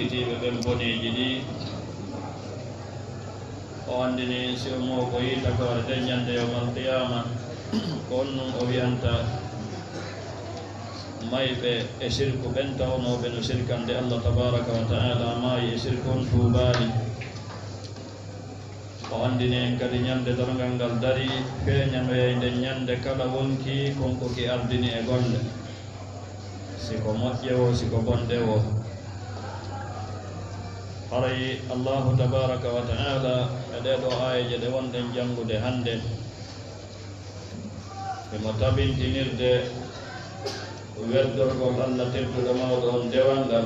tiiɓe ɓen boneji ɗi o andini siwmo ko yita kore deññande yawmal qiyama ko on nun o wiyanta mayɓe e sirku ɓen tawnoɓe no sirkande Allah tabaraka wa taala maayi e sirku on tuubaali o andini en kadi ñande dargal ngal dari feeñanoyeyde ñande kala wonki konko ki ardini e golle siko moƴƴe o siko bonɗe o haray Allahu tabaraka wa taala e ɗeɗo ayeje ɗe wonɗen janngude hannde emo tabintinirde weddorgol Allah tedduɗo mawɗo on dewal ngal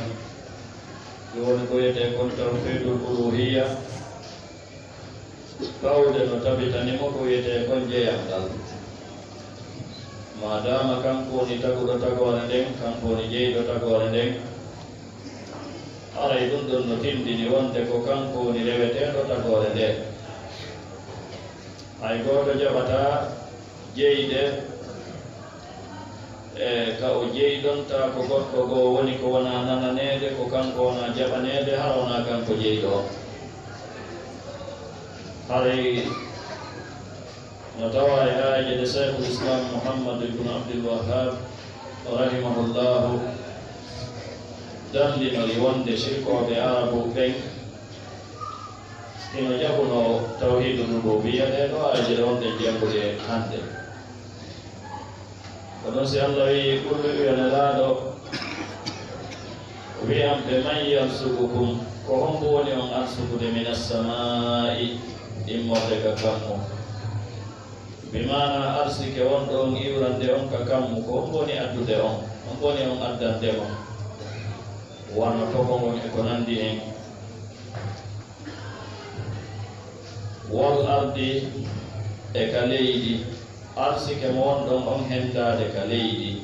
ɗi woni ko wiyete kon tawhidul uluhiyya tawde no tabitanimo ko wiyete kon jeyandal madama kanko woni taguɗo tagore nden kanko woni jeyɗo tagore nden aray ɗum ɗon no tindini wonde ko kanko woni reweteɗo tagore nde hay goto jaɓata jeyde e ka o jeyɗonta ko goɗɗo goo woni ko wona nananede ko kanko wona jaɓanede har wona kanko jeyɗo o haray no tawa e aaje de cheikhul islam Muhammad ibnu Abdul Wahhab rahimahullahu dandinori wonde sirkoɓe arabu ɓen ino jaɓuno tawhidu rububiyya ɗe ɗo aaje ɗe wonde jangude hande ko ɗon si Allah wi ɓurɓe wiyanelaaɗo wiyamɓe man yarsukukum ko hombo woni on arsukude min assamai immorde ka kammu bimana arsike wonɗo on iwrande on ka kammu ko hombo woni addude on hombo woni on addande on wano togongon e ko nandi hen wol ardi e ka leydi arsike mo wonɗon on hendade ka leydi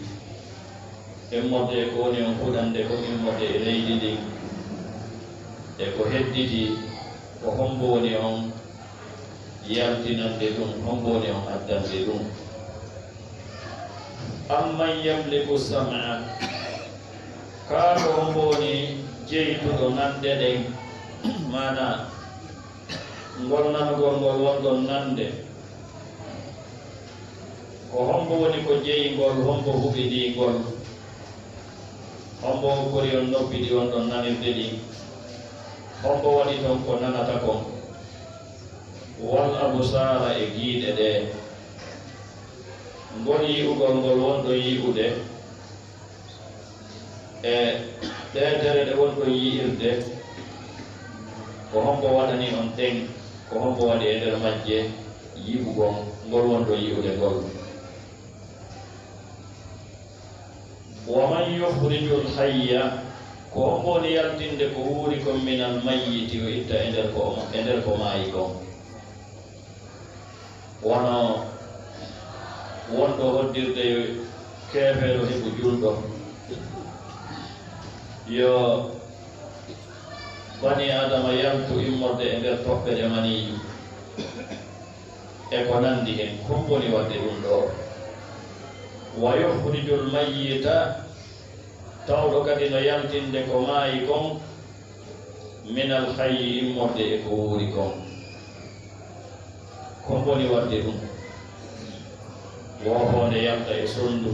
immorde e ko woni on huɗande ko immorde e leydi ndin e ko hedditi ko hombo woni on yaltinande ɗum hombo woni on addande ɗum amman yamliku sam'a kaa ko hombo woni jeytuɗo nande ɗen mana ngol nanugol ngol wonɗon nande ko hombo woni ko jeyingol hombo huɓiɗingol hombo kori on noppiɗi wonɗon nanirde ɗi hombo waɗi ton ko nanata kon wal abusara e giiɗe ɗe ngol yi'ugol ngol wonɗon yi'ude e ɗeetere ɗe wonɗon yi'irde ko hombo waɗani on ɗen ko hombo waɗi e nder majje yi'ugol ngol wonɗon yi'ude ngol wa man yukhrijul hayya ko hombo woni yaltinde ko wuuri kon minal mayyiti o itta e nder ko maayi kon wono wonɗo hoddirde keefeero heɓu julɗo yo bani adama yaltu immorde e nder toɓɓe ɗe maniiju e ko nandi hen homboni wadde ɗum ɗo wa yukhrijul mayyita tawɗo kadi no yaltinde ko maayi kon minal hayyi immorde e ko wuuri kon homboni wadde ɗum wohonde yalta e sondu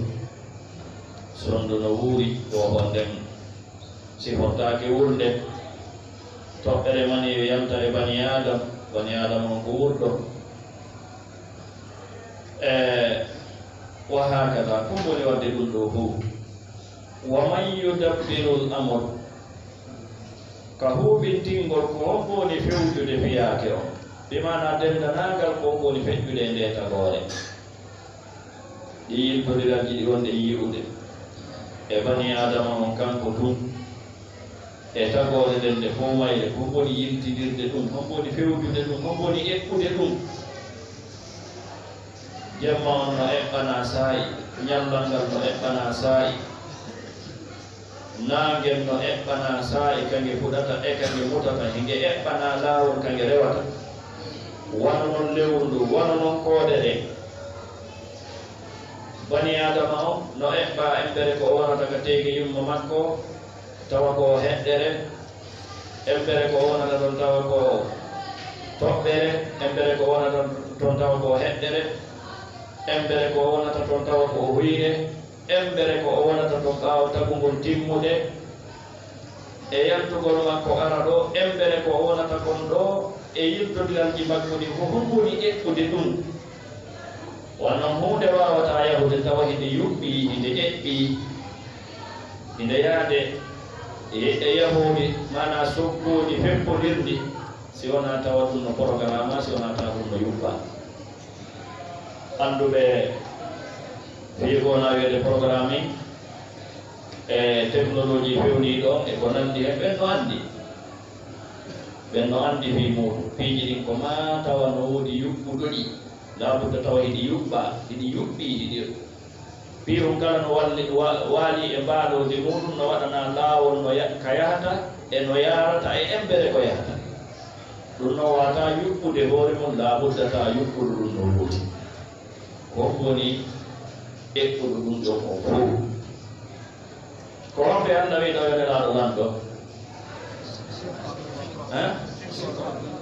no wuuri wohonden sifottake wurde toɓɓere mani yalta e bani adam on ko wurɗo wa hakada homboni wadde ɗum ɗo hu wa man yudabbirul amr ka huɓintingol ko hombo woni fewjude fiyaake o bimana dendanagal ko hombo woni feƴƴude e nde tagore ɗi yiltodiral jiɗi wonde yi'ude e bani adama on kanko tun e tagore nden nde fof mayre ko woni yiltidirde ɗum hombo woni fewjude ɗum hombo woni eɓɓude ɗum jemma on no eɓɓana saayi ñallal ngal no eɓɓana saayi naangel no eɓɓana saayi kange fuɗata e kange mutata hinge eɓɓana laawol kange rewata wano noon lewru ndu wano noon koode ɗe bani adama o no eɓɓa embere ko o wonata ka teegi yumma makko tawa ko heɗɗere embere ko wonata ɗon tawa ko toɓɓere embere ko wonata ɗon tawa ko heɗɗere embere ko wonata ɗon tawa ko huyre embere ko wonata ɗon ɓaawa tagugol timmude e yaltugol makko ara ɗo embere ko wonata kon ɗo e yirtodiranji makko ɗi ko humbuni ƴeɓɓude ɗum wonnon hunde wawata yahude tawa hinde yuɓɓi hinde ƴeɓɓi hinde yaade e yahude mana soggoji feppodirɗi si wona tawa ɗum no programme si wona tawa ɗum no yuɓɓa anduɓe fiigona wiyede programming e technologie fewni ɗon e ko nandi hen ɓen no andi fi muɗum piiji ɗin ko ma tawa no woodi yuɓɓuɗoɗi labudda tawa hiɗi yuɓɓa hiɗi yuɓɓi hiɗi piirum kala no waali e mbaɗode muɗum no waɗana laawol no ka yahata e no yarata e embere ko yahata ɗum no wata yuɓɓude hoore mum labudda ta yuɓɓude ɗum no woodi ko woni eɓɓude ɗum ɗon o fof ko homɓe annda wiɗo yonelaɗo nan ɗo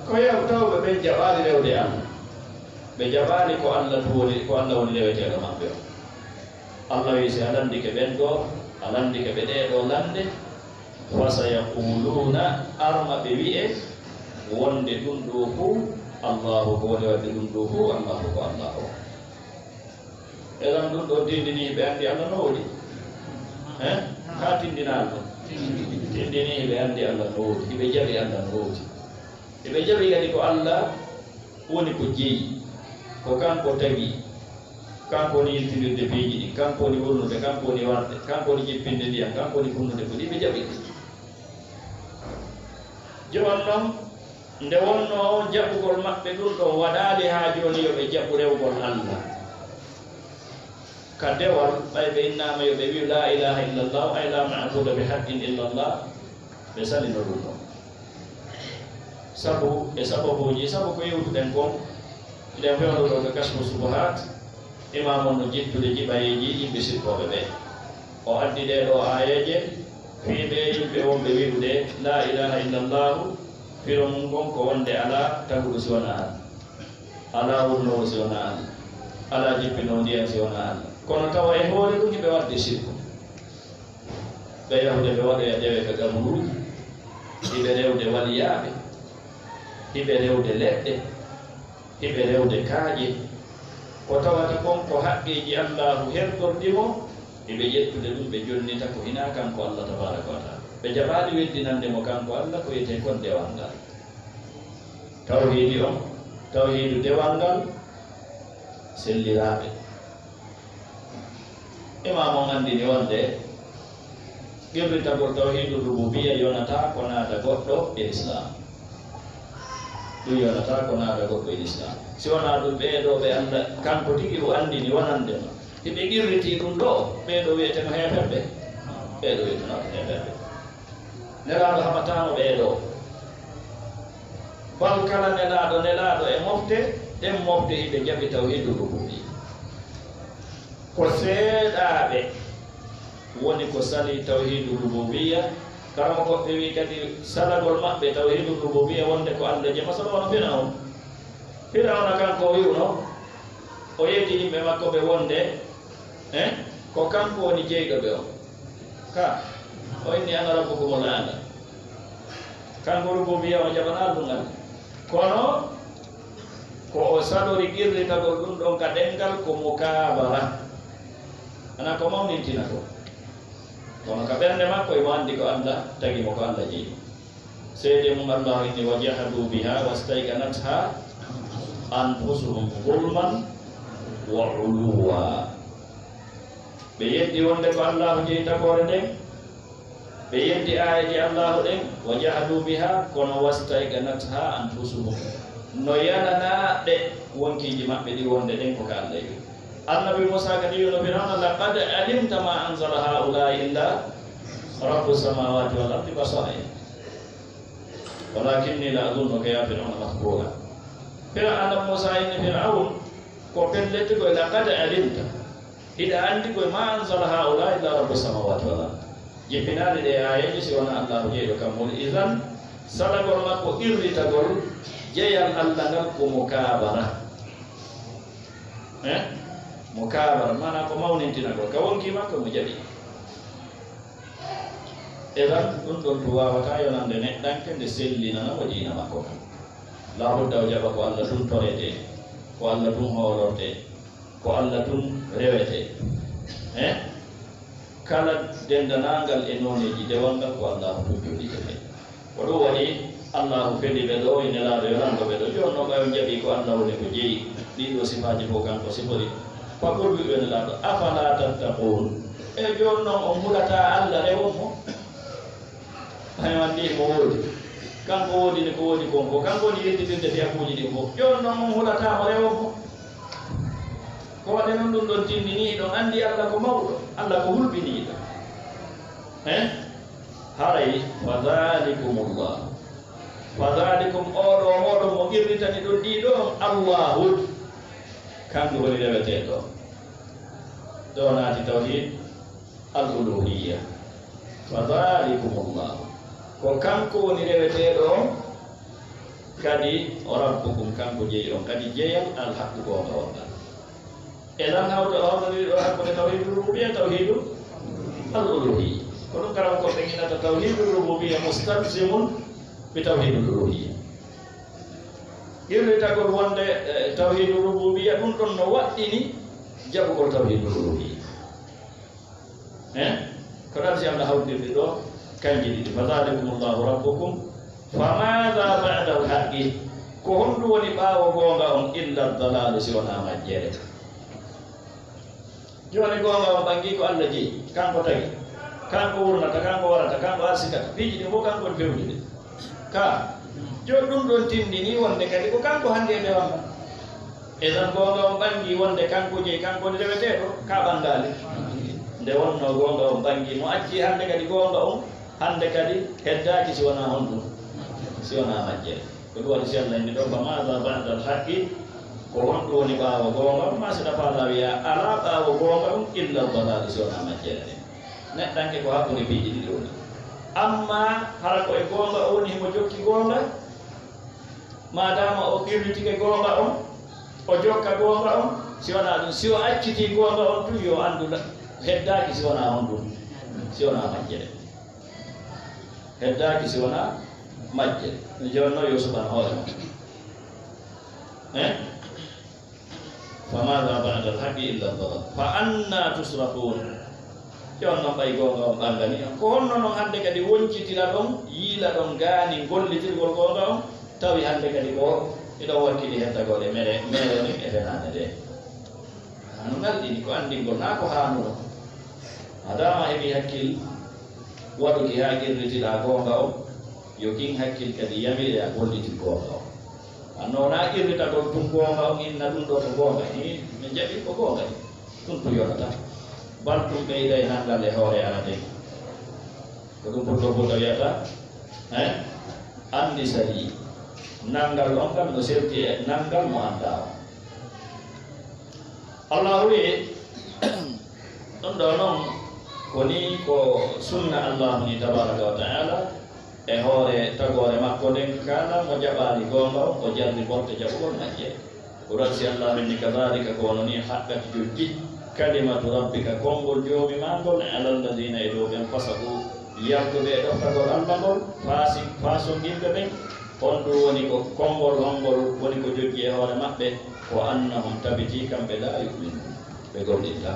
ko yew tawɓe ɓen jaɓali rewde an ɓe jaɓali ko allah woni ko allah woni reweteɗo maɓɓe o allah wi si alandike ɓen ɗo alandike ɓe ɗeɗo lande fa sayaquluna arma ɓe wi'e wonde ɗum ɗo fuu allahu ko woni wadde ɗum ɗo fuu allahu ko allah o eɗan ɗum ɗo tindini ɓe andi allah no woɗi ka tindinal ɗum tindini ɓe andi allah no woodi hiɓe jaɓi allah no woodi hiɓe jaɓi kadi ko allah woni ko jeeyi ko kanko tagi kanko woni yiltidirde piiji ɗi kanko woni wurnude kanko woni warde kanko woni jippinde ndiyam kanko woni funnude ko ɗi ɓe jaɓi jowan noon nde wonno jaɓugol maɓɓe ɗum ɗon waɗaali haa jooni yo ɓe jaɓu rewgol allah ka dewal ɓay ɓe innama yo ɓe wi la ilaha illallah ay la maabuda bi haqqin illallah ɓe salino ɗum ɗon sabu e sababuji sabu ko yewtuɗen kon nden fewnoɗo ɓe kasmu subahat imamon no jittude jiɓayeji yimɓe sirkoɓe ɓe o addi ɗeɗo ayeje fiiɓe yimɓe wonɓe wi'ude la ilaha illallahu firo mum kon ko wonde ala taguɗo si wona an ala wurnowo si wona an ala jippinowo ndiyan si wona an kono tawa e hoore ɗum hiɓe wadde sirku ɓe yahude ɓe waɗoya ɗewe ka gamuruji hiɓe rewde waliyaɓe hiɓe rewde leɗɗe hiɓe rewde kaaƴe ko tawata kon ko haqqeji allahu hertorɗimo eɓe ƴettude ɗum ɓe jonnita ko hina kanko allah tabaraka wa taala ɓe jaɓaali weddinandemo kanko allah ko wiyete kon dewal ngal tawhiidi on tawhiidu dewal ngal selliraaɓe imam on anndini wonde qirritagol tawhiidu rububiya yonata ko naata goɗɗo e l'islam ɗum yonata ko naata goɗɗo e l'islam si wonaa ɗum ɓeeɗo ɓe annda kanko tigi o anndini wonandema hiɓe qirritii ɗum ɗo ɓeeɗo wiyeteno heeferɓe ɓeeɗo wiyetenoɓe heeferɓe nelaaɗo haɓataano ɓeeɗo bal kala nelaaɗo e mofte ɗen mofte hiɓe jaɓi tawhiidu rububiya ko seeɗaaɓe woni ko sali tawhidu rububiya karama goɓɓe wi kadi salagol maɓɓe tawhidu rububiya wonde ko allah je masala wono firawna kanko wiwno o yetti yimɓe makko ɓe wonde ko kanko woni jeyɗo ɓe o ka o inni ana rabbukumul aala kanko rububiya o jaɓana ɗum ngal kono ko o salori qirritagol ɗum ɗon ka ɗengal ko mukabara ana ko mawnintina ko kono ka ɓernde makko emo anndi ko allah tagimo ko allah jeeyi seede mum allahu inni wa jahadu biha wastaykanatha anfusuhum zulman wa uluwa ɓe yeddi wonde ko allahu jeeyi tagore nden ɓe yeddi ayaji allahu ɗen wa jahadu biha kono wastaykanatha anfusuhum no yananaɗe wonkiji maɓɓe ɗi wonde ɗen ko ka allah yi annabi Musa kadi yono Fir'auna laqad alimta ma anzala haula'i illa rabbus samawati wal ardi basair walakinni la adunnuka ya Fir'auna mahbura Fir'auna Musa inni Fir'aun ko pellete ko laqad alimta ida andi ko ma anzala haula'i illa rabbus samawati wal ardi jipinade de ayaji si wona Allah jeedo kam woni idan salagol makko irritagol jeyal Allah ngal ko mukabara mukabara mana ko mawnintinagol ka wonki makko mo jaɓi elan ɗum ɗon to wawata yonande neɗɗanke nde sellinana o diina makko kam labudda o jaɓa ko Allah tun torete ko Allah tun hoolorte ko Allah tun rewete kala dendanangal e noneji dewalngal ko Allah tun joɗite ɓe ko ɗum waɗi Allah fedi ɓe ɗo e nelaɗo yonango ɓe ɗo jonno ɓayo jaɓi ko Allah woni ko jeeyi ɗiɗo sifaji fof kanko sifori fakol wiɓe nelaɗo afala tattaqun e jonnon on hulata Allah rewon mo hayman ndi mo woodi kanko woodi ni ko woodi kon ko kanko woni yettidirde fiyakuji ɗi fof jonnon on hulatamo rewon mo ko waɗe noon ɗum ɗon tindini ɗon andi Allah ko mawɗo Allah ko hulɓiniɗo haray fadhalikumullah fadhalikum oɗo moɗon mo irritani ɗon ɗiɗo Allahu kanko woni reweteɗo ɗo naati tawhid al-uluhiyya fadhalikumullah ko kanko woni reweteɗo kadi o rabbukum kanko jeeyi on kadi jeeyal al-haqqu gonga wongal elan hawtaniɗo hakkude tawhidul rububiyya tawhidul al-uluhiyya ko ɗum karam ko ɓe ginata tawhidul rububiyya mustalzimun bi tawhidul uluhiyya irritagol wonde tawhidul rububiyya ɗum ɗon no waɗɗini jaɓugol tawhidul uluhiyya ko ɗan si Allah hawtirde ɗo kanji ɗiɗi fadhalikumullahu rabbukum famadha ba'da al-haqqi ko honɗum woni ɓaawo goonga on illa dalalu si wona majjere joni goonga on ɓangi ko Allah jeeyi kanko tagi kanko wurnata kanko warata kanko arsikata piiji ɗi fof kanko woni fewjude ka joni ɗum ɗon tindini wonde kadi ko kanko hande e ndewanga e tan goonga on ɓangi wonde kanko jeeyi kanko woni reweteɗo ka ɓangali nde wonno goonga on ɓangi mo acci hande kadi goonga on hande kadi heddaki si wona honɗum si wona majjere ko ɗum waɗi si Allah indi ɗo fa maha ba'da al-haqqi ko honɗum woni ɓaawo goonga on ma siɗa faala wiya ala ɓaawo goonga on illa dalali si wona majjere nde neɗɗanke ko hakkude piiji ɗiɗi woni amma hara koye goonga o woni himo jokki goonga madama o irritike goonga on o jokka goonga on si wona ɗum si o acciti goonga on tun yo anndu heddaki si wona honɗum si wona majjere heddaki si wona majjere jonno yo suɓan hoore ma famadha ba'da al-haqqi illa ad-dalal fa anna tusrafun jonno ɓay goonga on ɓangani on ko honno noon hande kadi woncitira ɗon yiila ɗon gaani gollitirgol goonga on tawi hande kadi ko iɗon wakkili heddagol e mere ni e fenade nde hano ngalɗini ko andingol na ko hanuɗo madama heɓi hakkil waɗuki ha irritiɗa goonga on yo kin hakkil kadi yamire a golliti goonga on anno na irritagol tun goonga on inna ɗum ɗo to goonga ni min jaɓi ko goonga ni ɗum to yonata bal ɗum ɓeyday nangal e hoore arade ko ɗum ɓurɗo boto wiyata andi sali nangal on kam no serti e nangal mo anda o Allah wi ɗon ɗo noon koni ko sunna Allah ni tabaraka wa ta'ala e hoore tagore makko nden kala mo jaɓaani goonga on o jarri borte jaɓugol majje ko ransi Allah min ni kadhalika ko wono ni haqqat jojji kalimatu rabbika konngol joomi ma ngol ala alladina e dow ɓen fasaku yaltuɓe e ɗoftagol Allah ngol faasondinɓe ɓen on ɗum woni ko konngol hongol woni ko joggi e hoore maɓɓe ko annahum tabiti kamɓe la yu'minu ɓe gollitta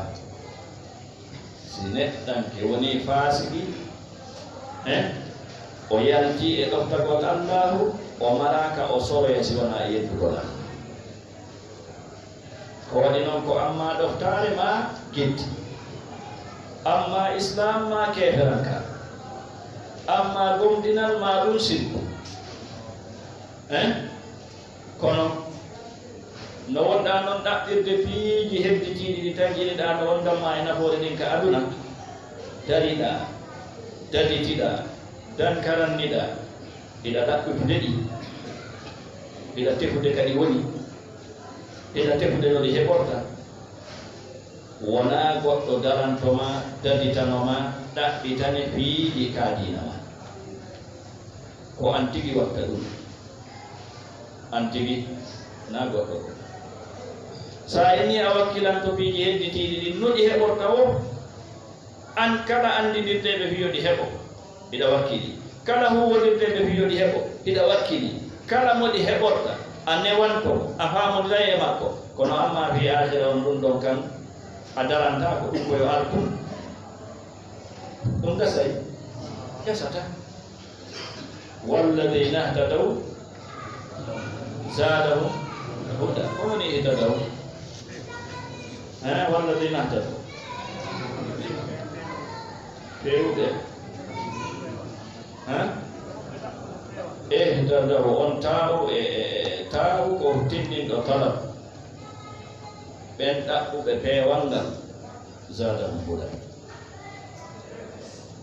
si neɗɗanke woni faasiki o yalti e ɗoftagol Allahu o maraka o soroya si wona e yettugol Allah ko waɗi noon ko amma ɗoftare ma gitti amma islam ma keferanka amma gomdinal ma ɗum sirku kono no wonɗa noon ɗaɓɓirde piiji hedditiɗi ɗi tan jiɗiɗa no wondamma e nafoore ɗin ka aduna dariɗa daditiɗa dankaranniɗa iɗa ɗaɓɓitude ɗi iɗa tefude kadi woni iɗa tefude no ɗi heɓorta wona goɗɗo darantomma daditanoma ɗaɓɓitane piiɗi kaadinama ko an tigi watta ɗum an tigi na goɗɗo ko sa inni a wakkilanto piiji hedditiɗi ɗi noɗi heɓorta o an kala andidirteɓe fiyoɗi heɓo hiɗa wakkili kala huwodirteɓe fiyoɗi heɓo hiɗa wakkili kala moɗi heɓorta a newanto a famodiray e makko kono amma fi akira on ɗum ɗon kan a daranta ko ɗum koyo alkum ɗum gasay gasata walladina ihtadaw zadahum huda woni ihtadaw walladina ihtadaw fewde ihtadaw on taw taw ko tinninɗo talab ɓen ɗaɓɓuɓe peewal ngal zadahum huda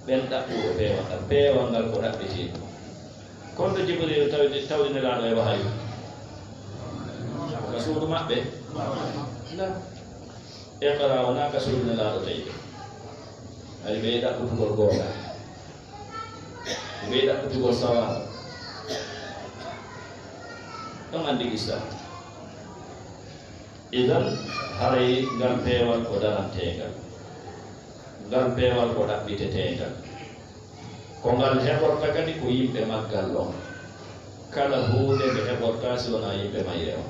ɓen ɗaɓɓuɓe peewal ngal ko ɗaɓɓitiɗo kono Jibril tawdinelaaɗo e wahayu ka suudu maɓɓe iqra wona ka suudinelaaɗo tawi ari ɓe ɗaɓɓutugol goonga ɓe ɗaɓɓutugol sawaba ɗon anndi islam idan haray ngal peewal ko daranteegal ngal peewal ko ɗaɓɓiteteegal ko ngal heɓorta kadi ko yimɓe maggal on kala huunde ɓe heɓorta si wona yimɓe mayre on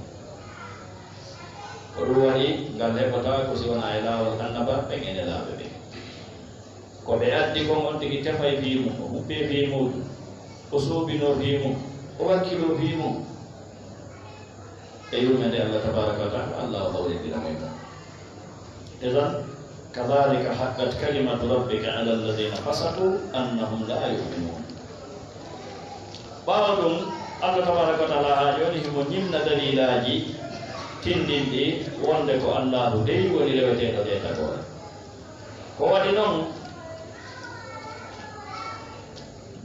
ko ɗum waɗi ngal heɓata ko si wona e laawol annaba ɓen ene laaɓe ɓe ko ɓe addi kon on tigi tefay fiimum o huɓɓe fiimuɗum o suuɓino fiimum o wakkilo fiimum e yurmede Allah tabaraka wa taala Allah o hawrindira moy mon idan kadhalika haqqat kalimatu rabbika ala alladhina fasaqu annahum la yu'minun ɓaawa ɗum Allah tabaraka wa taala haa joni himo ñimna dalilaji tindinɗi wonde ko Allahu dey woni reweteɗo ɗe tagore ko waɗi noon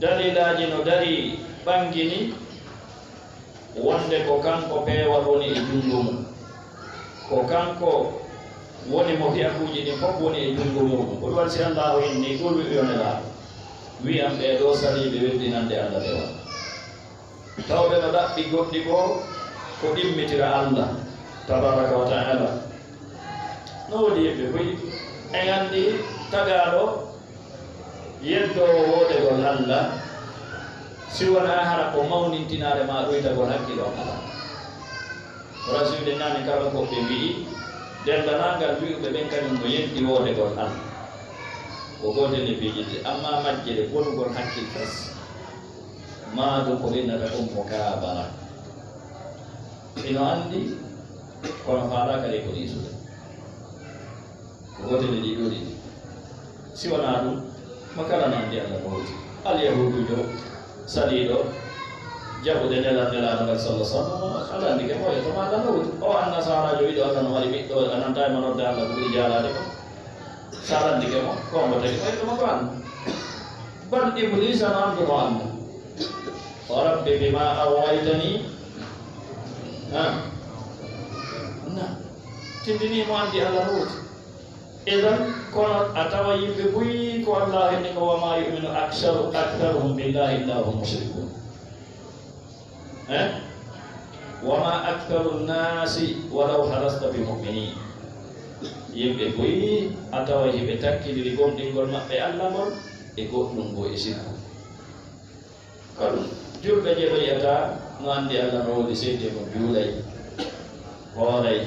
dalilaji no dari ɓangini wonde ko kanko peewal woni e junngo mum ko kanko woni mo fiyakuuji ɗin fof woni e junngo muɗum ko ɗum waɗi si Allahu inni ɗum wiyonelaaɗo wiyam ɓeeɗo saliiɓe weddinande Allah ɓewa tawɓe no ɗaɓɓi goɗɗi ko ko ɗimmitira Allah tabaraka wa taala no woodi yimɓe koyi en anndi tagaaɗo yeddoowo woodegol Allah si wona hara ko mawnintinaare ma ɗoytagol hakkilo on ala rasude nani kala ko ɓe mbi'i dendanangal wi'uɓe ɓen kañum no yetti woodegol Allah ko gootel e piijidde amma majjere bonugol hakkil fes maɗum ko innata ɗum mo kaabara ino anndi kono faala kadi ko ɗiisude ko gootel e ɗiɗo ɗiɗi si wona ɗum mo kala nandi Allah no hoti alyahudujo saliiɗo jaɓude nelaaɗo ngal sallah sallam ala anndi ke moye to maɗa no hoti o annasarajo wiɗo Allah no waɗi ɓiɗɗo ananta e manorde Allah ko ɓuri jaalaade ko sarandi ke mo kombo tagi koye ɗuma ko anna bal iblisa no annduno Allah o rabbi bima awaytani na tindinimo anndi Allah no hoti idan kono a tawa yimɓe buyi ko Allah henni ko wama yuminu aktharuhum billahi illa hum mushrikun wama aktharu nnasi walaw harasta bi muminin yimɓe buyi a tawa hiɓe takkidiri gomɗingol maɓɓe Allah ngol e goɗɗum ngo e sikku ko ɗum julɓe je ɗo yiyata no anndi Allah no woodi seyde mo juulay hooray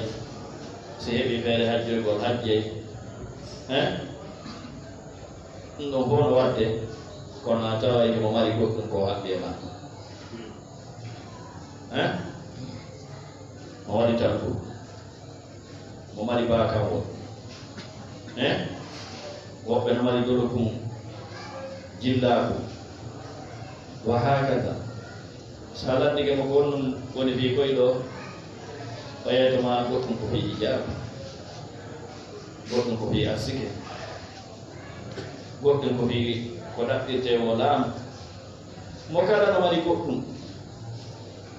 si heɓi feere hajjoygol hajjey ɗum ɗon fof no wadde kono a tawa himo mari goɗɗum ko haɓɓi e makko mo waɗi tanko mo mari baakawol woɓɓe no mari dolokum jillaaku wa hakada so a lanndike mo gonɗum woni fii koye ɗo o yeytoma goɗɗum ko fii hijaabu goɗɗum ko fii arsike goɗɗum ko fii ko ɗaɓɓirte o laamu mo kala no mari goɗɗum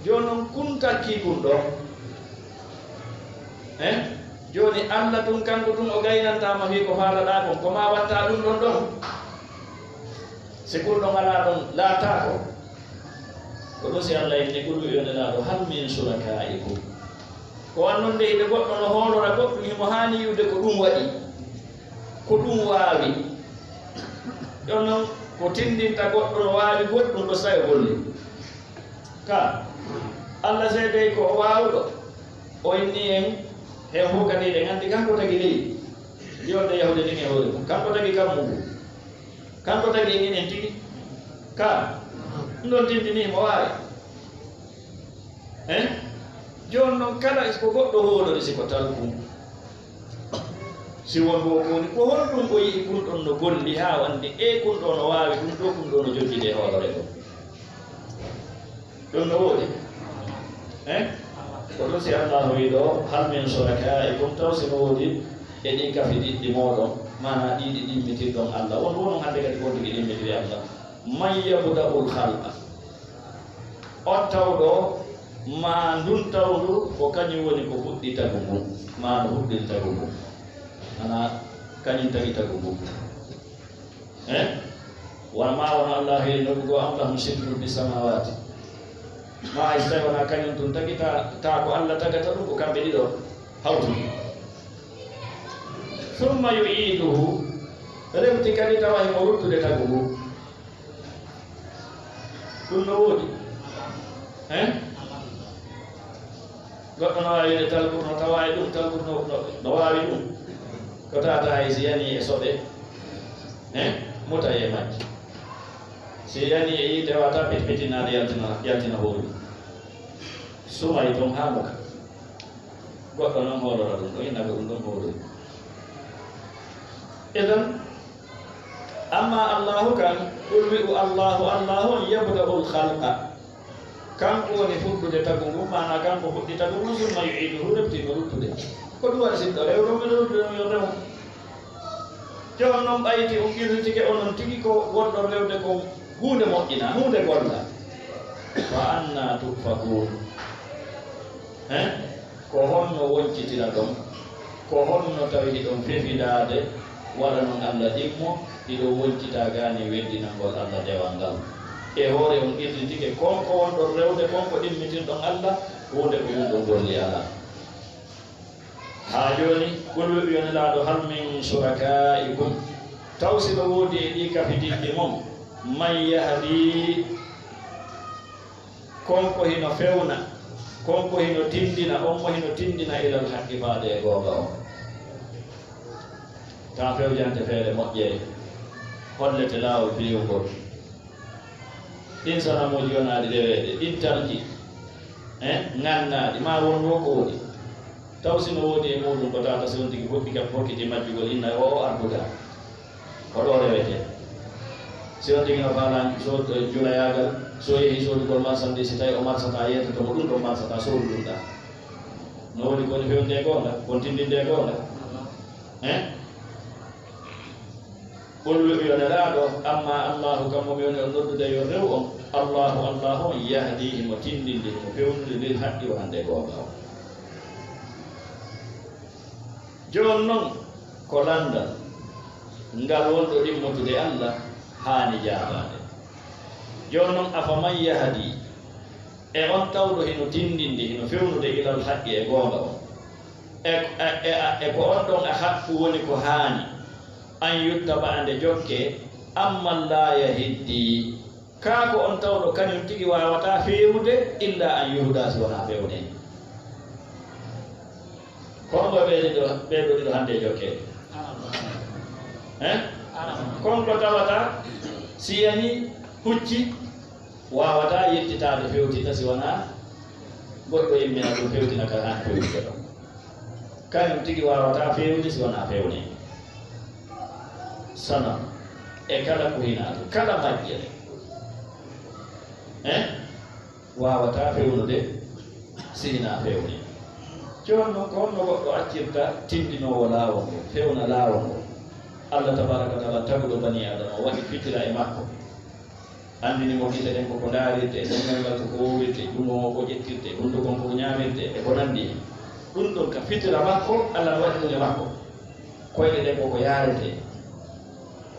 jooni noon kun takki ɗum ɗo jooni Allah ɗum kanko ɗum o gaynantama wi ko faalaɗa kon ko ma watta ɗum ɗon ɗon si kulɗo ngala ɗon laatako ko ɗo si Allah inni ɓurɓe yonelaɗo hal min surakaikum ko wannonde ide goɗɗo no hoolora goɗɗum himo haani yiwde ko ɗum waɗi ko ɗum waawi ɗon noon ko tindinta goɗɗo no waawi goɗɗum ɗo sawi golli ka Allah seedey ko waawɗo o inni en he hokaniɗe nganndi kanko tagi leydi yonde yahude ndin e hoore mum kanko tagi kammugu kanko tagi en inen tigi ka ɗum ɗon tindini mo waawi jooni noon kala ko goɗɗo hoolori siko talkum si won bo koni ko honɗum o yi'i ɗum ɗon no golli haa wandi e ɗum ɗo no waawi ɗum ɗo ɗum ɗo no joggide hoolore ɗon ɗum no woodi ko ɗum si Allah wi ɗo hal min surakaikum taw sino woodi e ɗi kafi ɗiɗɗi moɗon mana ɗiɗi ɗimmitirɗon Allah won wonon hannde kadi ko tigi ɗimmitiri Allah man yabda'ul khalqa on tawɗo ma ndun tawdu ko kañum woni ko fuɗɗi tagu ngun ma no fuɗɗiri tagu ngun ana kañum tagi tagu ngun won ma wona Allah heeri noddu go am lahum sirrun fi samawati ma hay so tawi wona kañum tun tagita ta ko Allah tagata ɗum ko kamɓe ɗiɗo hawtu summa yu'iduhu rewti kadi tawa himo ruttude tagu ngu ɗum no woodi goɗɗo no waawi wiide talkur no tawa e ɗum talkur no waawi ɗum ko tata hay si yani e soɓe muta e majji si yani e yiide wata petpetinade yaltina hoori sumay toon haa muka goɗɗo noon hoolora ɗum ɗo innaɓe ɗum ɗon hoolori idan amma allahu kan ɗum wi'u allahu on yabda'ul khalqa kanko woni fuɗɗude tagu ngu mana kanko fuɗɗi tagu ngu summa yu'iduhu reftino ruttude ko ɗum waɗi sinɗo rewɗo miɗo ruttude yo rew jooni noon ɓayti o qirritike onon tigi ko wonɗon rewde ko huunde moƴƴina huunde golla fa anna tufakun ko honno woncitira ɗon ko honno tawi hiɗon fefidade waɗa noon Allah ɗimmo hiɗo woncita gani weddinangol Allah dewal ngal e hoore on qirritike konko wonɗon rewde konko ɗimmitinɗon Allah hunde ko ɗum ɗon golli ala haa jooni ɓolɓe yonelaaɗo hal min surakaikum taw siɗo woodi e ɗi kafitinɗi mom man yahdi konko hino fewna konko hino tindina on mo hino tindina ilal haqqi faade e goonga o ta fewjante feere moƴƴere hollete laawol piiwgol ɗin sanamuji yonaɗi reweede ɗin tarji ngannaaɗi ma won wo ko woɗi taw sino woodi e muɗum ko tata si on tigi goɗɗi kam hokkiti majjugol inna o arduga ko ɗo rewete si on tigi no faalaani so julayagal so yehi soodugol marsandi si tawi o marsata yeytata mo ɗum ɗo marsata sowru ɗum ɗa no woni koni fewnde goonga kon tindinde goonga ɓolɓe yonelaaɗo amma allahu kam momi woni o noddude yo rew on allahu on yahdi himo tindinde himo fewnude lil haqqi o hannde goonga o jooni noon ko landal ngal wonɗo ɗimmotude Allah haani jaabaade jooni noon afaman yahdi e on tawɗo hino tindinde hino fewnude ilal haqqi e goonga on e ko on ɗon a haqqu woni ko haani an yuttaba ande jokke amman la yahiddi kaako on tawɗo kañum tigi wawata fewnude illa an yuhda si wona fewne konko ɓeɗo ɗiɗo hannde jokkede konko tawata si yani hucci wawata yettitade fewtina si wona goɗɗo immina ɗum fewtina ka han fewnude ɗon kañum tigi wawata fewnude si wona fewne sana e kala ko hinaɗo kala majjere wawata fewnude si hina fewne jooni noon ko honno goɗɗo accirta tindinowo laawol ngo fewna laawol ngo Allah tabaraka wa taala taguɗo bani adama o waɗi fitira e makko andinimo gite ɗen koko daarirte ɗemngal ngal koko wowirte jumo ko ƴettirte hunduko koko ñaamirte e ko nanndi ɗum ɗon ka fitira makko Allah no waɗi ɗum e makko koyɗe ɗen koko yaarete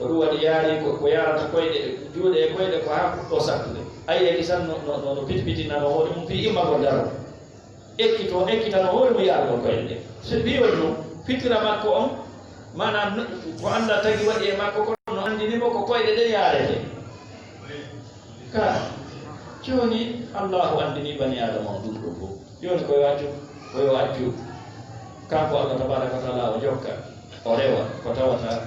ko ɗum waɗi yaari ko yarata koyɗe juuɗe e koyɗe ko haa fuɗɗo sattude ay kisan no pitipiti na no mo fi imma ko daro ekkita no mo yaaro ko ende so biwonno fitira makko on mana ko anda tagi wadi e makko ko no andini mo ko koyde de yaarete ka joni Allahu andini bani adama dum do joni koy waccu kanko Allah tabaraka wa taala o jokka o rewa ko tawata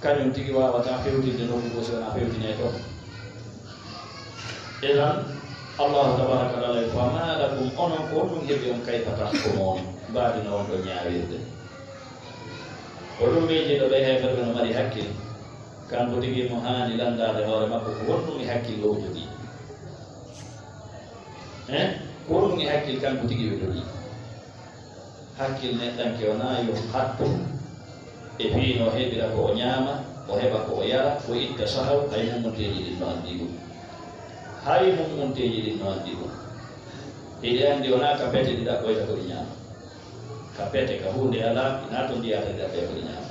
kañum tigi wawata fewtinde nokku ko sona fewtine to elan Allahu tabaraka wa taala fama lakum onon ko ɗum heɓi on kayfata ko moon mbaadino on ɗo ñaawirde o ɗum miijiɗo ɓe heferɓe no mari hakkille kanko tigi mo haani landade hoore makko ko wonɗum e hakkille o jogii ko wonɗum e hakkille kanko tigi o jogii hakkille neɗɗanke wona yo hatto e fiino heɓira ko o ñaama o heɓa ko o yara o itta sahaw hay mummonteji ɗin no anndi ɗum hay mummonteji ɗin no anndi ɗum hiɗi anndi wona ka pete ɗi ɗaɓɓoyta ko ɗi ñaama ka pete ka hunde ala ina to ndiyata ɗi ɗaɓɓoya ko ɗi ñaama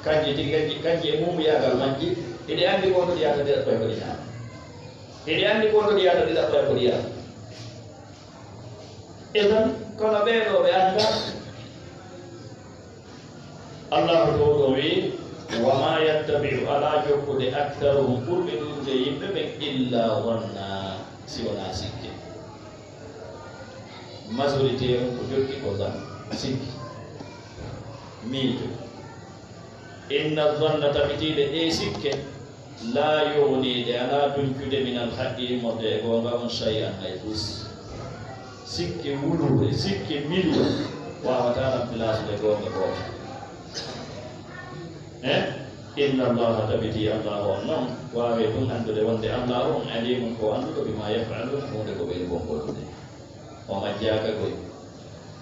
kanji tigi kanji e mum yagal majji hiɗi anndi ko to ɗiyata ɗi ɗaɓɓoya ko ɗi ñaama hiɗi anndi ko to ɗiyata ɗi ɗaɓɓoya ko ɗi yara eɗon kono ɓeeɗo ɓe annda Allah to wi wa ma yattabi'u ala jokkude aktharuhum ɓurɓe ɗuuɗude yimɓe ɓen illa wonna siwona sikke majorité on ko jokki ko zan sikki miijo inna zanna tabitiɗe ɗe sikke la yowniide ala duncude min alhaqqi mode e gonga on shay'an hay fus sikke wulude sikke milu wawata ɗam pilasude gonga gooto inna allaha tabiti allah on noon wawe ɗum andude wonde allah on alimum ko anduɗo bima yafaluna hunde ko ɓeyni bongoɗude o majjaka koy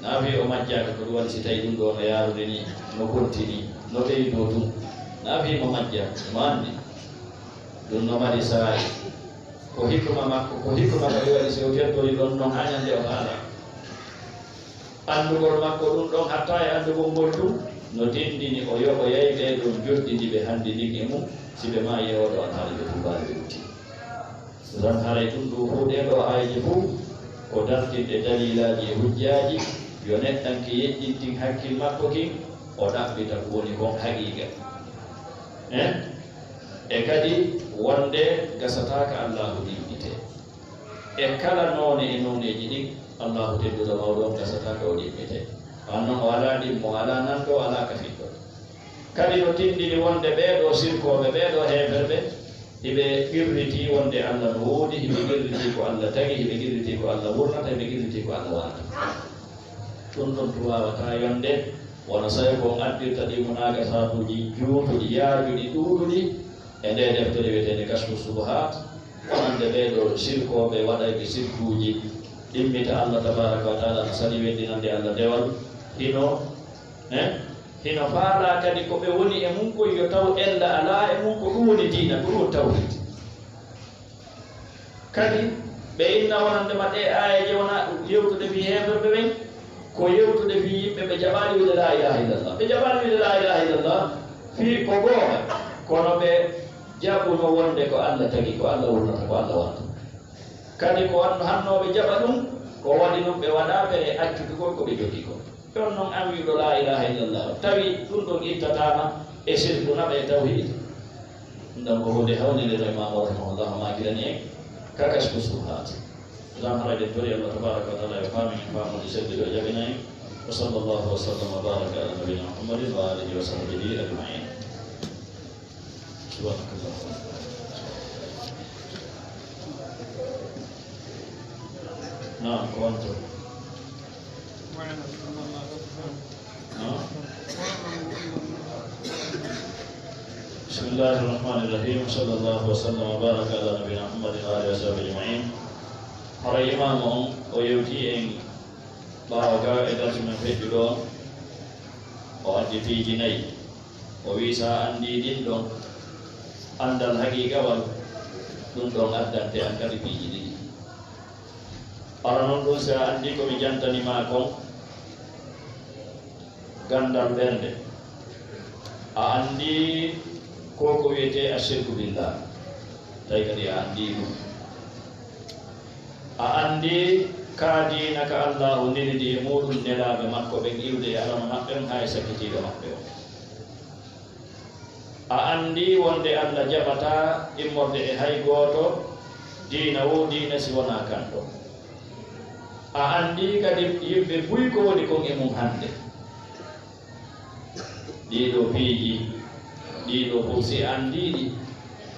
naafi o majjaka ko ɗum waɗi si tawi ɗum ɗo no yaarude ni no continue no ɓeydo ɗum naafi mo majja mo anndi ɗum no mari saayi ko hikma makko ko hikma kadi waɗi so kettori ɗon noon ha ñande o haala andugol makko ɗum ɗon hatta e andugol ngol ɗum no tindini o yoɓo yeyɓe ɗum joɗɗiɗi ɓe hannde ndin e mum si ɓe ma yewoɗo an haala ɓe tubaɓe ɓe uti tan haray ɗum ɗum fuu ɗeɗo ayji fuu ko dartinɗe dalilaji e hujjaji yo neɗɗanke yeƴƴintin hakkil makko kin o ɗaɓɓita ko woni kon haqiqa e kadi wonde gasataka allahu ɗimɗite e kala noone e noneji ɗin allahu tedduɗo mawɗo on gasataka o ɗimɓite annon o ala ɗimmo ala nanɗo ala ka fiɗɗo kadi no tindini wonde ɓeeɗo sirkoɓe ɓeeɗo heferɓe hiɓe qirriti wonde allah no woodi hiɓe qirriti ko allah tagi hiɓe qirriti ko allah wurnata hiɓe qirriti ko allah wonata ɗum ɗon to wawata yonde wono sawi kon addirta ɗi munaga satuji juutuɗi yaajuɗi ɗuuɗuɗi e nde deftere wiyetede kasfu subahat wonande ɓeeɗo sirkoɓe waɗayɓe sirkuji ɗimmita allah tabaraka wa taala no sali weddinande allah dewal hino faala kadi ko ɓe woni e mum koy yo taw ella ala e mum ko ɗum woni diina ko ɗum tawhid kadi ɓe inna wonandema ɗe ayaje wona yewtude fi heferɓe ɓen ko yewtude fi yimɓe ɓe jaɓani wiide la ilaha illallah ɓe jaɓani wiide la ilaha illallah fi ko goonga kono ɓe jaɓuno wonde ko allah tagi ko allah wurnata ko allah wonta kadi ko hannoɓe jaɓa ɗum ko waɗi ɗum ɓe waɗaɓe e accutugol ko ɓe jogii ko ɗon noon an wiɗo la ilaha illallah tawi ɗum ɗon ittatama e sirku naɓa e tawhid ɗum ko hunde hawnidere imamo rahimahullahu makirani en kakas ko suhat ɗam harade tori allah tabaraka wa taala e famin famude seddude o jaɓina en wa sallllahu wa sallam wa baraka ala nabina muhammadin wa alihi wa sahbihi ajmain subhanakallah نعم كنتم بسم الله الرحمن الرحيم صلى الله وسلم وبارك على نبينا محمد وآله وصحبه أجمعين haray imam on o yewti en ɓaawa ga e darsi men feƴƴuɗo o addi piiji nayi o wi sa anndi ɗin ɗon anndal haqiqawal ɗum ɗon addante an kadi piiji ɗiɗi ara noon ɗum sa anndi komi jantanima kon gandal ɓernde a anndi ko ko wiyete ashirku billah tawi kadi a anndi ɗum andi kaadi naka Allahu nilidi muɗum nelaɓe makko ɓe iwde alama maɓɓe hay sakkitiɓe maɓɓe o a andi wonde Allah jaɓata immorde e hay goto diina wo diina si wona kanto a andi kadi yimɓe buy ko woni kon e mum hande ɗiɗo piiji ɗiɗo fof si andiɗi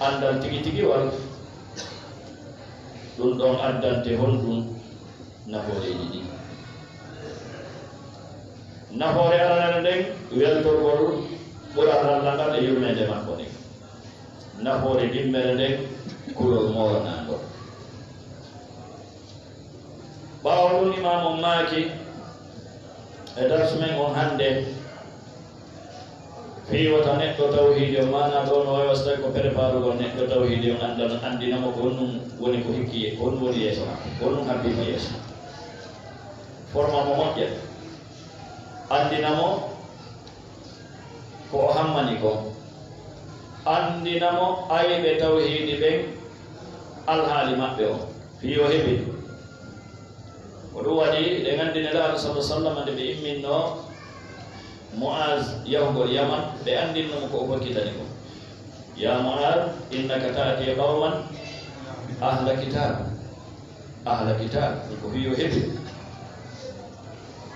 andal tigi tigi wal ɗum ɗon addante honɗum nafooreji ɗi nafoore alana nden weltorgol ɓural Allah ngal e yurmede makko ni nafoore dimmere nden kulol moronango ɓawo ɗum imam on maaki e darsu men on hande fiiwata neɗɗo tawhidi o mana ɗo no wawi so tawi ko préparugol neɗɗo tawhidi o andinamo ko honɗum woni ko hikki ko honɗum woni yeeso makko ko honɗum habbima yeeso forma mo moƴƴa andinamo ko o hammani ko andinamo ayɓe tawhidi ɓen alhaali maɓɓe o fi o heɓi ko ɗum waɗi ɗe gandi nelaaɗo sallah sallam nde ɓe imminno Muaz yahugol Yaman ɓe andinnomo ko o hokkitani ko ya Muaz innaka taati qawman ahla kitab ko fi o heɓi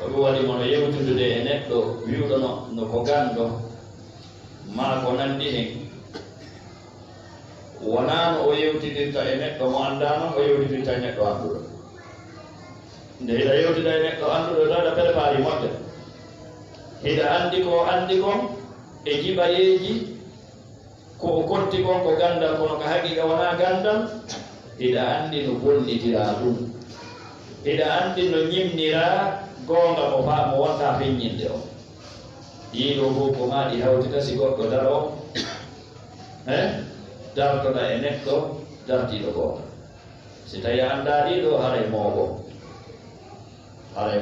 ko ɗum waɗi mono yewtudude e neɗɗo wiwɗo no ko ganndo ma ko nanndi hen wonano o yewtidirta e neɗɗo mo anndano o yewtidirta e neɗɗo annduɗo nde hiɗa yewtida e neɗɗo annduɗo taɗa préparé moƴƴa hiɗa anndi ko anndi kon e jiɓayeeji ko o konti kon ko ganndal kono ko haqiqa wona ganndal hiɗa anndi no gollitira ɗum hiɗa anndi no ñimnira goonga mo wonta feññinde o ɗiɗo fof ko maɗi hawtita si goɗɗo daro dartoɗa e neɗɗo dartiɗo goonga si tawi annda ɗiɗo haray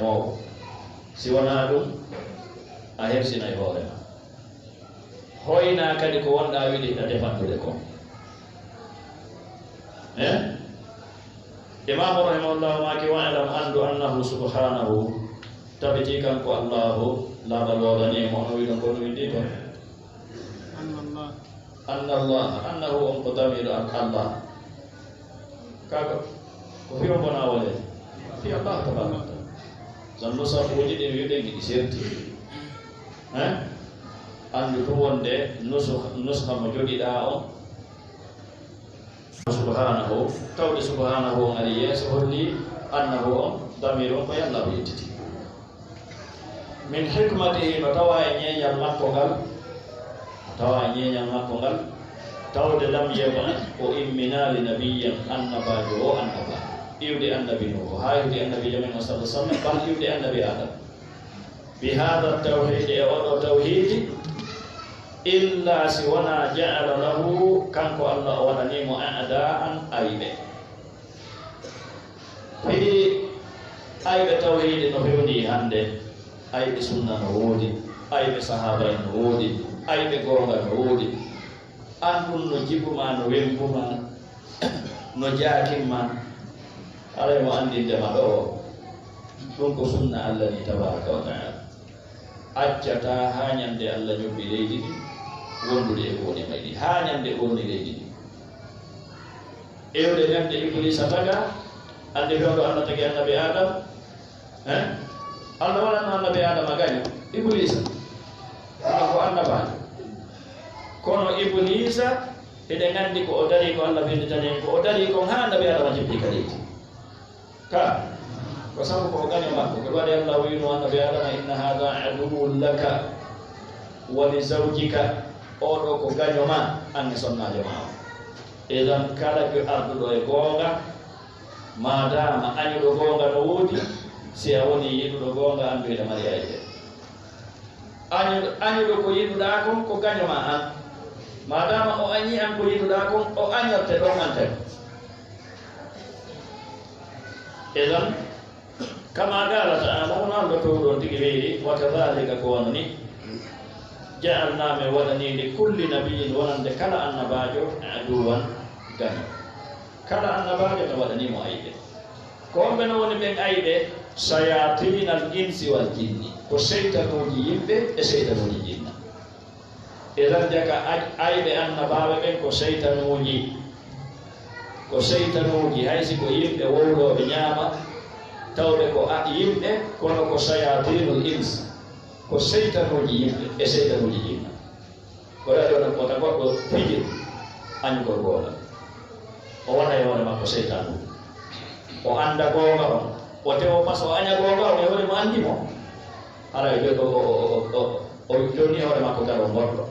moogo si wona ɗum a hersinay hoorema hoyna kadi ko wonɗa wiɗi hiɗa defandude ko imamu rahimahullahu maki wa'ilam andu annahu subhanahu tabiti kanko Allahu laɓal wodanimo ono wiɗon ko no windi to annahu on ko damiru an Allah kaga ko fiyo bona wole fi Allah tabaraka zan nusafuji ɗin wiɗen giɗi serti andu to wonde nuska mo joɗiɗa on subhanahu tawde subhanahu on ari yeeso holli annahu on damiru on ko yallahu yettiti min hikmatihi no tawa e ñeeñal makko ngal tawde lam yaba o imminali nabiyan annabajo o annaba iwde annabi nuho ha iwde annabi jamin o sallah sallam bal iwde annabi adam bi hada tawhid e oɗo tawhidi illa si wona jaala lahu kanko Allah o waɗanimo a'da'an ayɓe fi ayɓe tawhidi no fewni hande ayɓe sunna no woodi ayɓe sahaba en no woodi ayɓe goonga no woodi an ɗum no jibuma no wembuma no jaakinma alay mo andindema ɗo ɗum ko sunna Allah ni tabaraka wa taala accata ha ñande Allah ñobbi leydi ɗi wondude e woni mayɗi ha ñande wonni leydi ɗi ewde gande iblisa taga ande fewɗo Allah tagi annabi Adam Allah waɗanno annabi Adam a gaño iblisa ko annabajo kono iblisa eɗen nganndi ko o dari ko Allah binditani ko o dari kon ha annabi Adama jibbi kaleji ka ko sabu ko o gaño makko ko waɗi Allah wino annabi Adama inna hada aduwwun laka wa li zawjika oɗo ko gaño ma anne sonnajo ma o eɗen kala ko arduɗo e goonga madama añuɗo goonga no woodi si a woni yiɗuɗo goonga anndu ene mari ayde añuɗo ko yiɗuɗa kon ko gaño ma an madama o añi an ko yiɗuɗa kon o añorte ɗon an tan eɗen kama qala ta'ala hono Allah towɗon tigi weeri wa kadhalika ko wano ni ja'alna min waɗani li kulli nabiyyin wonande kala annabajo aduwan gaño kala annabajo mi waɗanimo ayɓe ko be no woni ben aybe shayatin al insi wal jinni ko shaytanuji yimbe e shaytanuji jinna idan jaka aybe annabawe ben ko shaytanuji haysi ko yimbe wowdo be nyama tawbe ko yimbe kono ko shayatinul ins ko shaytanuji yimbe e shaytanuji jinna ko rado na ko tago ko fijir an ko gola o wana yone makko shaytanu o anda gonga o tewo paso anya gonga o yore mo andi mo ara be o joni hore makko garo ngordo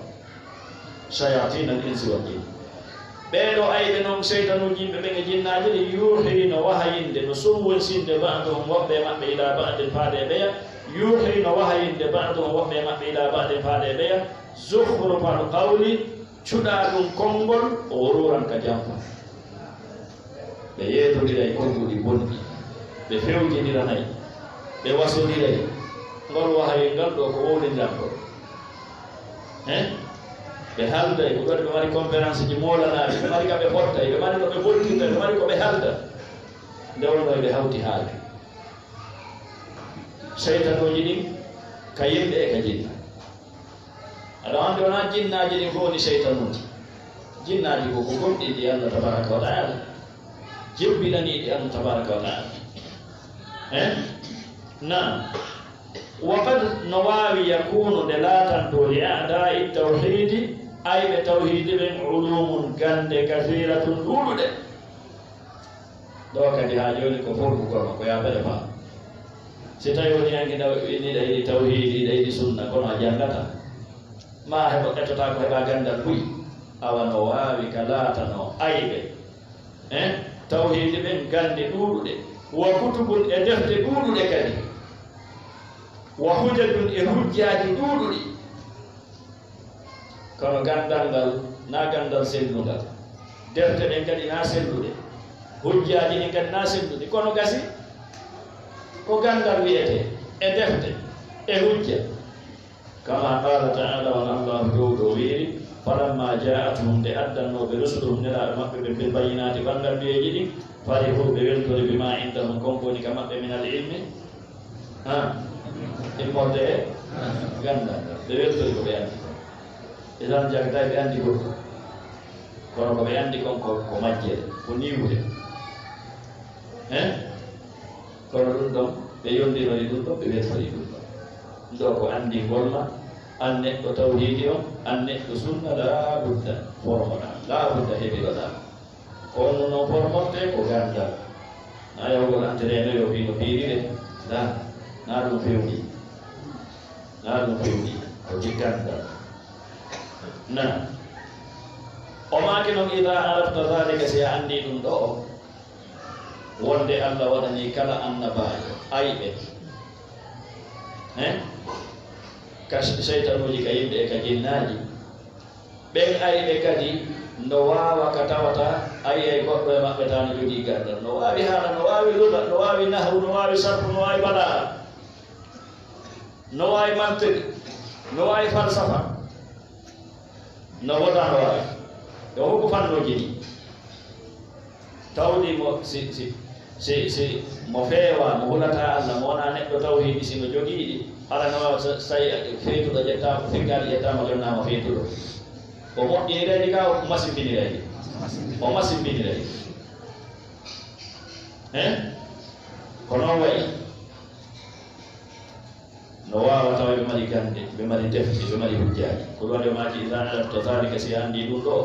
shayatin al insi wal jinn beedo aybe non shaytanuji be be jinnaaje de yuhina wahayinde no sumwon sinde ba'dhum wabbe mabbe ila ba'dil faade be yuhina wahayinde ba'dhum wabbe mabbe ila ba'dil faade be zukhrufal qawli chuda dum kongol o woruran ka jamfa be yeetodiray konngudi bonni be fewjidiranay be wasodiray ngol wahay ngal do ko wowlindan ko be halda ko be mari conférence ji molanaaɓe ɓe mari kaɓe hotta ɓe mari ko ɓe boltinta ɓe mari ko ɓe halda nde wonno ɓe hawti haalde seytanuji ɗin ka yimɓe e ka jinna aɗa andi wona jinnaji ɗin fof woni seytanuji jinnaji ko ko gonɗiɗi allah tabaraka wa taala jebbilaniɗi allah tabaraka wa taala nam وقد نواوي يكون دلاتا لأعداء التوحيد أي بتوحيد من علوم كان كثيرة دولد دوكا دي هاجوني كفور كما كيا بلما ستايوني أنك إني توحيد إلى سنة كنا جنة ما هو كتوتا كهبا جنة كوي أو نواوي كلاتا نو أي توحيد من كان دولد وكتب أدفت دولد كذي وحجج hujjaji duuduɗi kono gandal ngal na gandal sellugal defte ɗen kadi na selluɗe hujjaji ɗin kadi na selluɗe kono gasi ko gandal wiyete e defte e hujja kama qala ta'ala wa allahu jowɗo wiiri falamma ja'atuhum de addannoɓe rusuluhum nelaɓe maɓɓe ɓe bil bayinati bangal biyeji ɗin farihu ɓe weltori bima indahum konkoni ka maɓɓe min al ilmi immorde ganda ɓe weltori ko ɓe andi idan jagata ɓe andi goɗɗo kono ko ɓe andi kon ko majjere ko niwde kono ɗum ɗon ɓe yondirori ɗum ɗon ɓe weltori ɗum ɗon ɗo ko andi ngolma an neɗɗo tawhidi on an neɗɗo sunna la budda formoɗa la budda heɓiroɗa kono noon formorte ko gandal na yawgol entraîneur o wi no piirire na ɗum fewni ko jigganda na o maaki noon ida arafta dhalika si a anndi ɗum ɗo o wonde allah waɗani kala annabajo ayɓe ka seytanuji ka yimɓe e ka jinnaji ɓen ayɓe kadi no waawa ka tawata ayi goɗɗo e maɓɓe ta no jogii gandal no waawi haala no waawi luga no waawi nahru no waawi sarfu no waawi bala'a no waawi mantiq no waawi falsafa no woda no waawi yo hokku fannoji ɗi tawdi mo si mo feewa mo hulata allah mo wona neɗɗo tawhidi sino jogiiɗi ala no waawa so tawi feytuɗo ƴettama figgaɗi ƴettama jonnama feytuɗo o moƴƴinireeji ka o masimbinireeji ko noon wayi no waawa tawa ɓe mari gande ɓe mari defte ɓe mari hujjaji ko ɗum waɗi o maaki ida arafta dhalika si anndi ɗum ɗo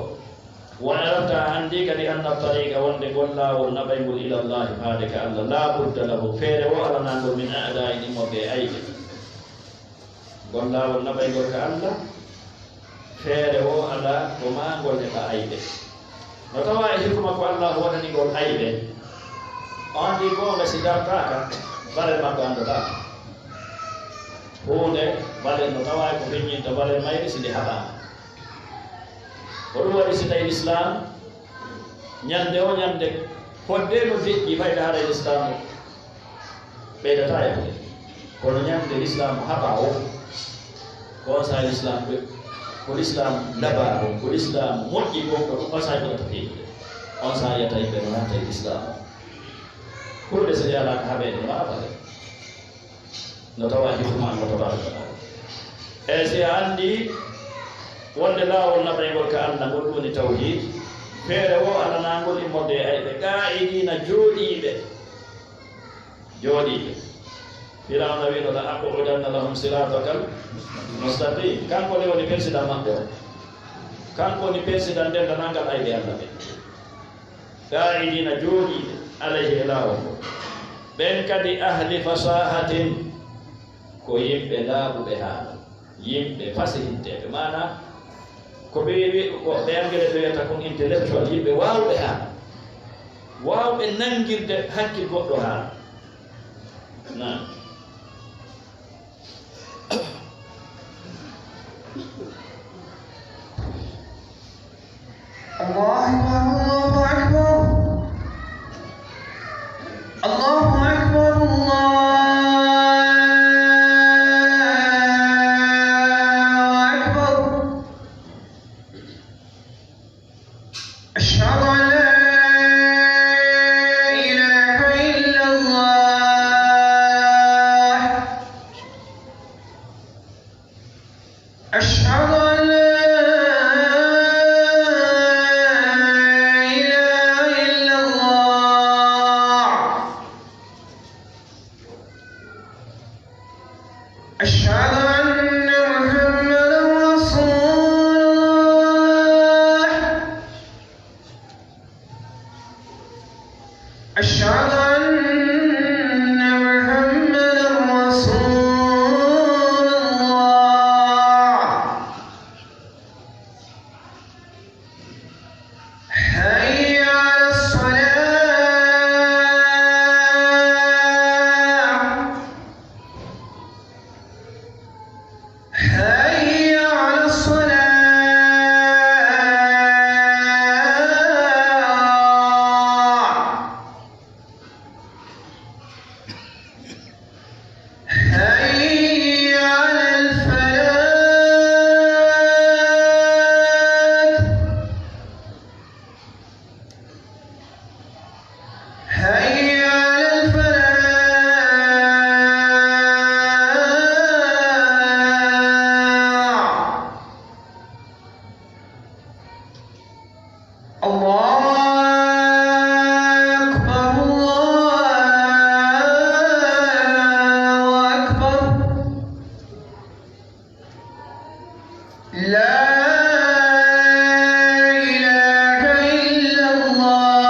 won arafta anndi kadi anna tariqa wonde gollawol naɓaygol ila llahi faade ka allah la budda lahu feere wo alananɗo min aada e ɗimmoɓe e ayɓe gollawol naɓaygol ka allah feere wo ala ko mangol heɓa ayɓe no tawa e hikma ko allah waɗanigol ayɓe o anndi gonga si dartaka balel makko andotaka hunde balen no tawa ko feññinta balen mayde si nde haɓama ko ɗum waɗi si tawi l'islam ñande o ñande fodde no feƴƴi fayde haɗa l'islam ɓeydata e fode kono ñande l'islam haɓa o ko on saha l'islam ko l'islam laɓa on ko l'islam moƴƴi on ko ɗum on saha ɓurata feƴƴude on saha yiyata yimɓe no natta e l'islam كل سيالك هبين ما أبدا نتواجه مع تبارك وتعالى أسي عندي wonde laawol naɓaygol ka Allah ngol woni tawhid feere wo ala nangol immorde e ayɓe qa'idina jooɗiɓe firawna wino la aqudanna lahum siratakal mustaqim kanko ne woni président maɓɓe o kanko woni président dendanangal ayɓe Allah ɓe qa'idina jooɗiɓe alayhi e laawol ngo ɓen kadi ahli fasahatin ko yimɓe laaɓuɓe haala yimɓe fasihinteɓe mana ko ɓe angele ɓe wiyata kon intellectual yimɓe waawɓe haala waawɓe nangirde hakkil goɗɗo haala nan Allahu Akbar Allahu Akbar أشهد أن لا إله إلا الله أشهد أن لا إله إلا الله أشهد أن محمدا رسول الله أشهد أن محمدا رسول الله حي على الصلاة حي على الصلاة حي على الفلاح حي على الفلاح الله أكبر الله أكبر لا إله إلا الله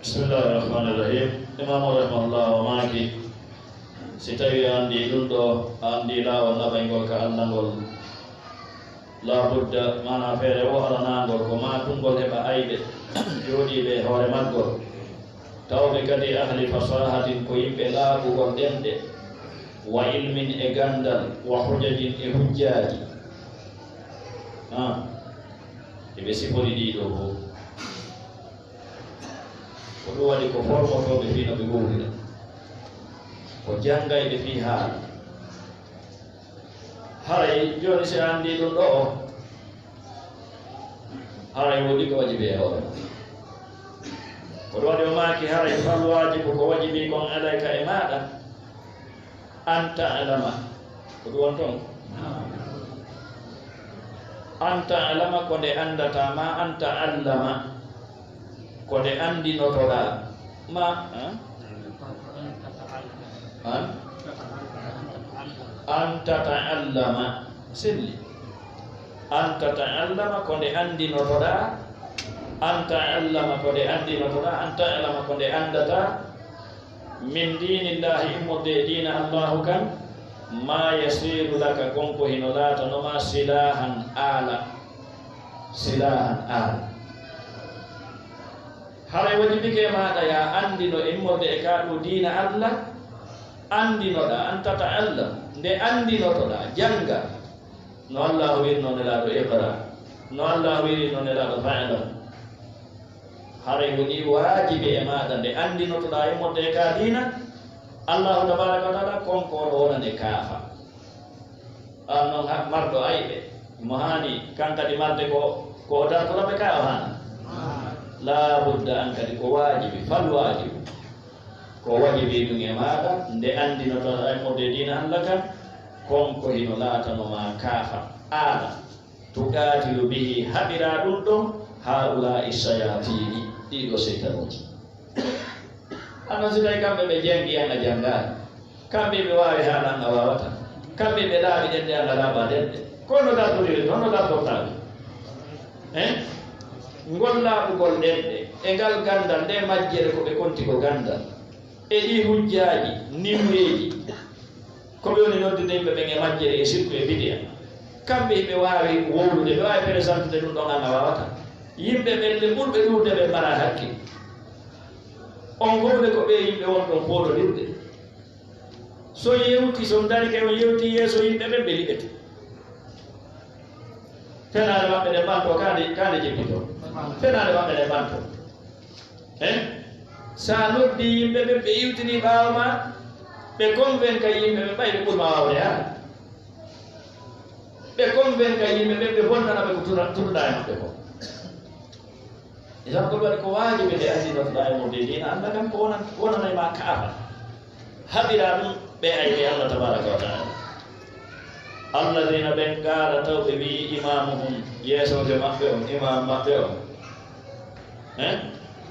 بسم الله الرحمن الرحيم إمام رحمه الله وماكي سيتاوي عندي دولدو عندي لا ولا بينغول كأنغول لا بد ما نافير وعلى نانغول كما تنغول هبا أيبه جودي به هوري مانغول tawɓe kadi ahli fasahatin ko yimɓe laaɓugol ɗemɗe wa ilmin e gandal wa hujajin e hujjaji eɓe sifori ɗiɗo fof ko ɗum waɗi ko formotoɓe fi no ɓe gowrira ko janngayɓe fi haala haray joni si anndi ɗum ɗo o haray woɗi ko waɗi ɓe hoore ko ɗum waɗi o maaki haray fal wajibu ko wajibi kon alayka e maɗa anta alama ko ɗum won toon anta alama ko nde andata ma anta allama ko nde andinotoɗa ma anta ta'allama selli anta ta'allama ko nde andinotoɗa anta allama ko nde andinotoɗa anta alama ko nde andata min dinillahi immorde dina allahu kan ma yasiru laka konko hino laatanoma silahan ala haray wajibike maɗa ya andino immorde e kaɗo dina allah andinoɗa anta ta'allam nde andinotoɗa janga no allah wirno nelaɗo iqra no allah wiri no nelaɗo fa'ila haray woni wajibi e maɗa nde andinotoɗa immorde e ka dina Allah tabaraka wa taala konkoro wonande kaafa annon marɗo ayɓe mo hani kan kadi marde ko dartoraɓe ka o hana la budda an kadi ko wajibi fal wajibu ko wajibi ɗum e maɗa nde andinotoɗa e mode dina Allah kan konko hino laatanoma kaafa aɗa tuqatilu bihi haɓira ɗum ɗon haula isayatini ɗiɗo seytanuji annon si tawi kamɓe ɓe jangi an a jangani kamɓe ɓe wawi haalan a wawata kamɓe ɓe laaɓi ɗenɗe an a laaɓa ɗenɗe kono dartoriri noon no dartortaɓe ngol laaɓugol ɗenɗe e ngal gandal nde majjere ko ɓe konti ko gandal e ɗi hujjaji nimreji koɓe woni noddude yimɓe ɓen e majjere e surtout e bidiya kamɓe ɓe wawi wowlude ɓe wawi présentude ɗum ɗon an a wawata yimɓe ɓelle ɓurɓe ɗuude ɓe mbaɗa hakkille on gowde ko ɓe yimɓe won ɗon pooɗodirde so yewti so darike on yewti yeeso yimɓe ɓe ɓe liɓete fenade maɓɓe ɗe mbanto kande jippito fenade maɓɓe ɗe mbanto sa noddi yimɓe ɓe ɓe iwtini ɓaawa ma ɓe convainca yimɓe ɓe ɓay ɓe ɓurma wawde ha ɓe convainca yimɓe ɓe ɓe bonnana ɓe ko turuɗa e maɓɓe ko isan koɗ waɗi ko wajiɓe nde andinotoɗa e mode dina Allah kam ko wonanayma kaafa haɓira ɗum ɓe ayɓe Allah tabaraka wa taala alladina ɓen gaara taw ɓe wi imamuhum yeesoɓe maɓɓe on imam maɓɓe on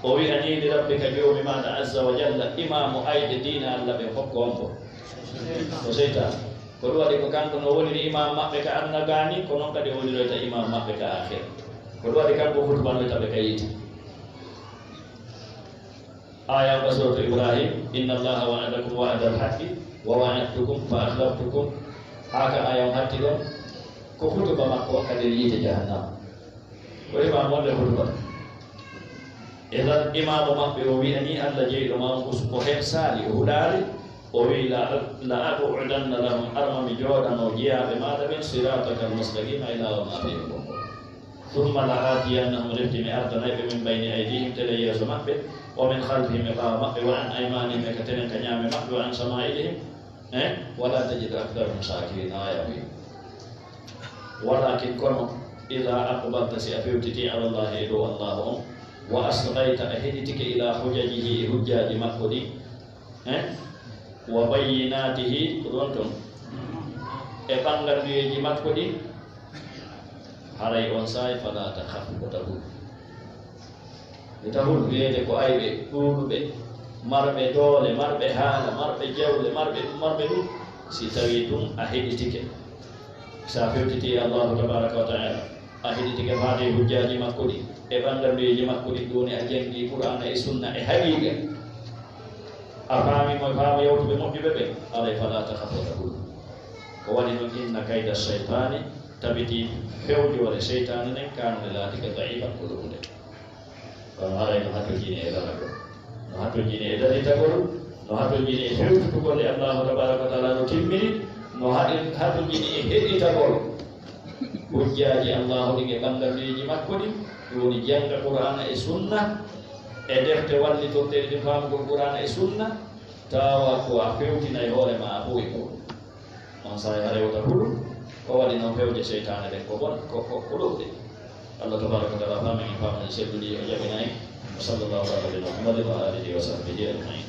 o wi anini rabbika joomi maɗa azza wa jalla imamu ayde dina Allah ɓe hokko on ko o seytan ko ɗum waɗi ko kanko no woniri imam maɓɓe ka annagani ko noon kadi o woniroyta imam maɓɓe ka akhira ko ɗum waɗi kanko hutubanoyta ɓe ka yiiti aya ba suratu Ibrahim inna allaha wa'adakum wa'ada al-haqqi wa wa'adtukum fa akhlaftukum haka aya hatti ɗon ko hutuba makko kadi yiite jahannama ko imam wonde hutuba idan imamu maɓɓe o wi'ani Allah jeyɗo ma ko hen saali o huɗaali o wi la aqudanna lahum armami jooɗano jeyaɓe maɗa ɓen sirataka almustaqima ila wa maɓe ko thumma la atiyannahum reftimi ardanayɓe min bayni aydihim tele yeeso maɓɓe wa min khalfihim e ɓaawa maɓɓe wa an aymanihim e ka tenen ka ñaame maɓɓe wa an samailihim wala tajidu aktarahum shakirina aya wi walakin kono ida aqbalta si a fewtiti ala llahi e dow allahu on wa asgayta a heɗitike ila hujajihi e hujjaji makko ɗi wa bayyinatihi ko ɗon ton e ɓanganduyeji makko ɗi haray on saay fala takhaf ko tahul mi tahul wiyede ko ayɓe ɗuuɗuɓe marɓe doole marɓe haala marɓe jawle marɓe ɗum si tawi ɗum a heɗitike sa fewtiti allahu tabaraka wa taala a heɗitike faade hujjaji makko ɗi e ɓanganduyeji makko ɗi ɗoni a jangi qur'ana e sunna e haqiqa a faamimo e faamo yawtuɓe moƴƴuɓe ɓe alay fala takhaf ko tahul ko waɗi noon inna kayda cheytani tabiti fewjore seytane nen kanude laati ka daifan ko ɗum nde kono haray no hattojini e lanago no hattojini e daritagol no hattojini e fewtutugol e allahu tabaraka wa taala no timmini no hattojini e heɗitagol hujjaji allahu ɗin e ɓangandeji makko ɗi woni janga qur'ana e sunna e defte wallitorteɗe ɗin famugol qur'ana e sunna tawa ko a fewtina e hoorema a ɓoyi ko on sawi ha rewta huɗum ko waɗi noon fewje seytane ɗen ko bon ko ɗowde Allah tabaraka wa taala famin famani seddudi o jaɓinayi wa sallallahu ala muhammadin wa alihi wa sahbihi ajmain